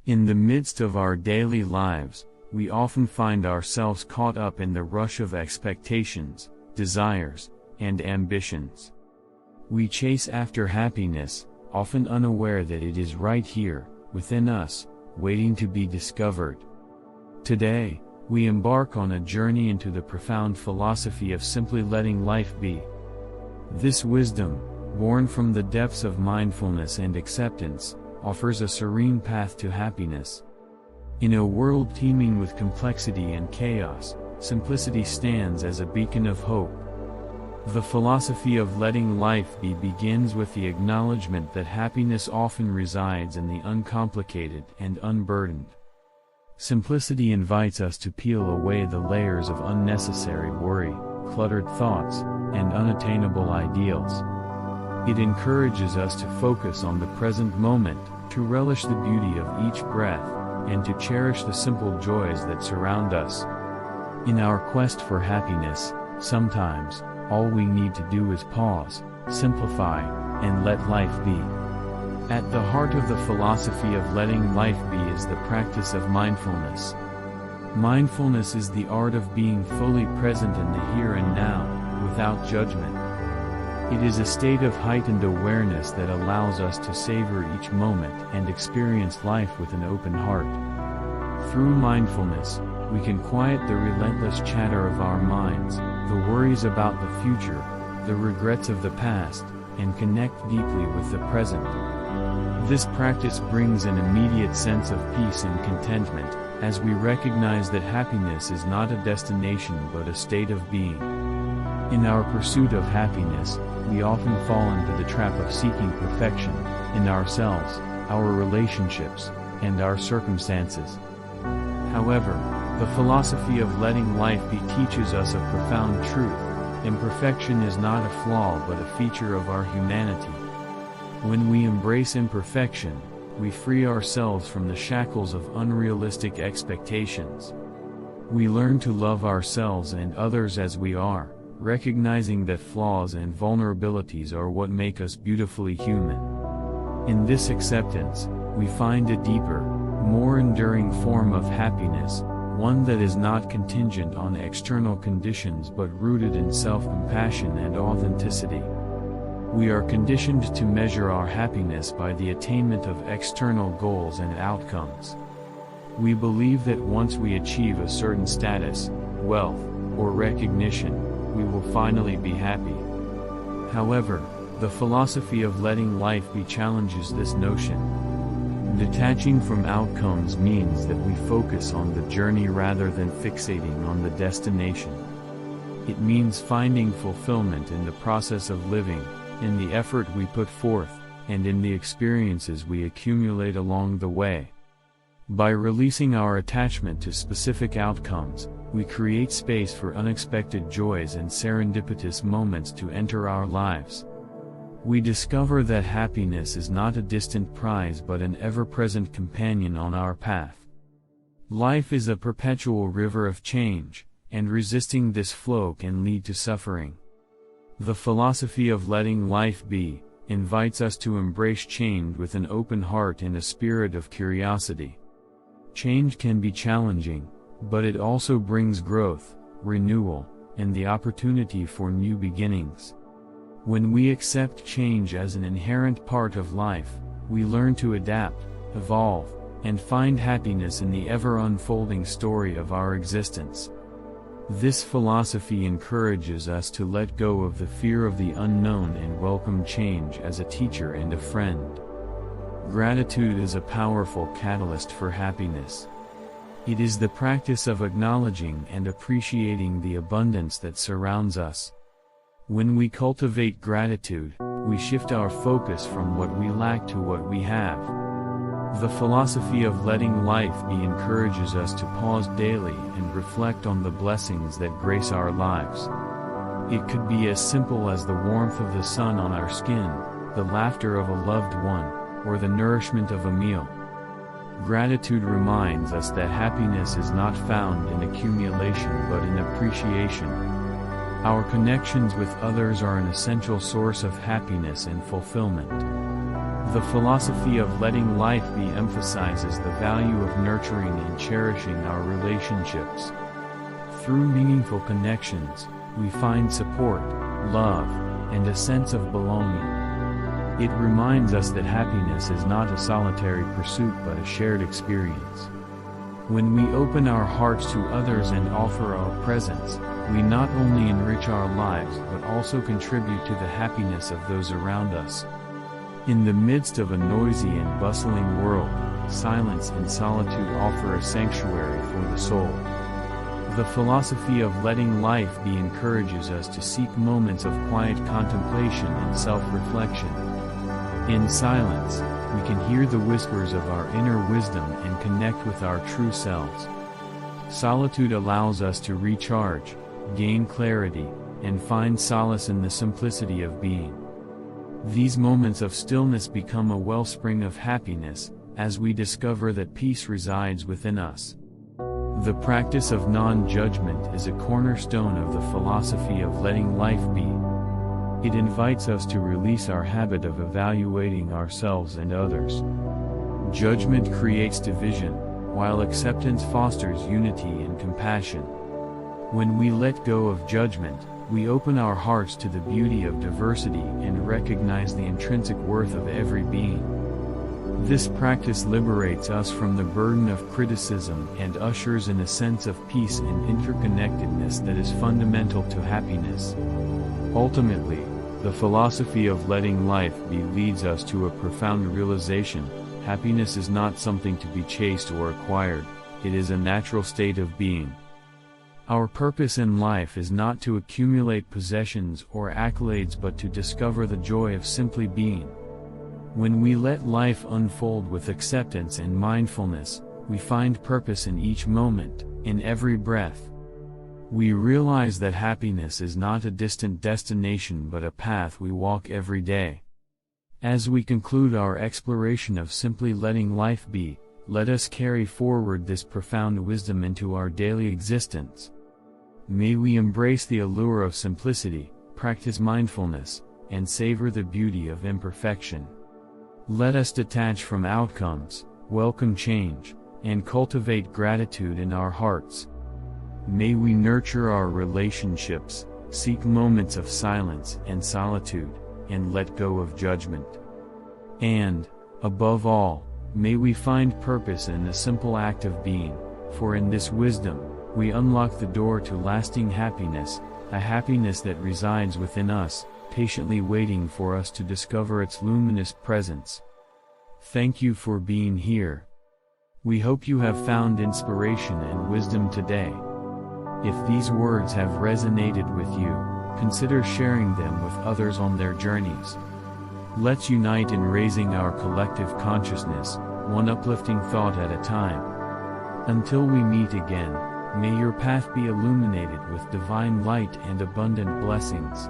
In the midst of our daily lives, we often find ourselves caught up in the rush of expectations, desires, and ambitions. We chase after happiness, often unaware that it is right here, within us, waiting to be discovered. Today, we embark on a journey into the profound philosophy of simply letting life be. This wisdom, born from the depths of mindfulness and acceptance, offers a serene path to happiness. In a world teeming with complexity and chaos, simplicity stands as a beacon of hope. The philosophy of letting life be begins with the acknowledgement that happiness often resides in the uncomplicated and unburdened. Simplicity invites us to peel away the layers of unnecessary worry, cluttered thoughts, and unattainable ideals. It encourages us to focus on the present moment, to relish the beauty of each breath, and to cherish the simple joys that surround us. In our quest for happiness, sometimes, all we need to do is pause, simplify, and let life be. At the heart of the philosophy of letting life be is the practice of mindfulness. Mindfulness is the art of being fully present in the here and now, without judgment. It is a state of heightened awareness that allows us to savor each moment and experience life with an open heart. Through mindfulness, we can quiet the relentless chatter of our minds, the worries about the future, the regrets of the past, and connect deeply with the present. This practice brings an immediate sense of peace and contentment, as we recognize that happiness is not a destination but a state of being. In our pursuit of happiness, we often fall into the trap of seeking perfection, in ourselves, our relationships, and our circumstances. However, the philosophy of letting life be teaches us a profound truth: imperfection is not a flaw but a feature of our humanity. When we embrace imperfection, we free ourselves from the shackles of unrealistic expectations. We learn to love ourselves and others as we are, recognizing that flaws and vulnerabilities are what make us beautifully human. In this acceptance, we find a deeper, more enduring form of happiness, one that is not contingent on external conditions but rooted in self-compassion and authenticity. We are conditioned to measure our happiness by the attainment of external goals and outcomes. We believe that once we achieve a certain status, wealth, or recognition, we will finally be happy. However, the philosophy of letting life be challenges this notion. Detaching from outcomes means that we focus on the journey rather than fixating on the destination. It means finding fulfillment in the process of living, in the effort we put forth, and in the experiences we accumulate along the way. By releasing our attachment to specific outcomes, we create space for unexpected joys and serendipitous moments to enter our lives. We discover that happiness is not a distant prize but an ever-present companion on our path. Life is a perpetual river of change, and resisting this flow can lead to suffering. The philosophy of letting life be invites us to embrace change with an open heart and a spirit of curiosity. Change can be challenging, but it also brings growth, renewal, and the opportunity for new beginnings. When we accept change as an inherent part of life, we learn to adapt, evolve, and find happiness in the ever-unfolding story of our existence. This philosophy encourages us to let go of the fear of the unknown and welcome change as a teacher and a friend. Gratitude is a powerful catalyst for happiness. It is the practice of acknowledging and appreciating the abundance that surrounds us. When we cultivate gratitude, we shift our focus from what we lack to what we have. The philosophy of letting life be encourages us to pause daily and reflect on the blessings that grace our lives. It could be as simple as the warmth of the sun on our skin, the laughter of a loved one, or the nourishment of a meal. Gratitude reminds us that happiness is not found in accumulation but in appreciation. Our connections with others are an essential source of happiness and fulfillment. The philosophy of letting life be emphasizes the value of nurturing and cherishing our relationships. Through meaningful connections, we find support, love, and a sense of belonging. It reminds us that happiness is not a solitary pursuit but a shared experience. When we open our hearts to others and offer our presence, we not only enrich our lives but also contribute to the happiness of those around us. In the midst of a noisy and bustling world, silence and solitude offer a sanctuary for the soul. The philosophy of letting life be encourages us to seek moments of quiet contemplation and self-reflection. In silence, we can hear the whispers of our inner wisdom and connect with our true selves. Solitude allows us to recharge, gain clarity, and find solace in the simplicity of being. These moments of stillness become a wellspring of happiness, as we discover that peace resides within us. The practice of non-judgment is a cornerstone of the philosophy of letting life be. It invites us to release our habit of evaluating ourselves and others. Judgment creates division, while acceptance fosters unity and compassion. When we let go of judgment, we open our hearts to the beauty of diversity and recognize the intrinsic worth of every being. This practice liberates us from the burden of criticism and ushers in a sense of peace and interconnectedness that is fundamental to happiness. Ultimately, the philosophy of letting life be leads us to a profound realization: happiness is not something to be chased or acquired, it is a natural state of being. Our purpose in life is not to accumulate possessions or accolades but to discover the joy of simply being. When we let life unfold with acceptance and mindfulness, we find purpose in each moment, in every breath. We realize that happiness is not a distant destination but a path we walk every day. As we conclude our exploration of simply letting life be, let us carry forward this profound wisdom into our daily existence. May we embrace the allure of simplicity, practice mindfulness, and savor the beauty of imperfection. Let us detach from outcomes, welcome change, and cultivate gratitude in our hearts. May we nurture our relationships, seek moments of silence and solitude, and let go of judgment. And, above all, may we find purpose in the simple act of being, for in this wisdom, we unlock the door to lasting happiness, a happiness that resides within us, patiently waiting for us to discover its luminous presence. Thank you for being here. We hope you have found inspiration and wisdom today. If these words have resonated with you, consider sharing them with others on their journeys. Let's unite in raising our collective consciousness, one uplifting thought at a time. Until we meet again, may your path be illuminated with divine light and abundant blessings.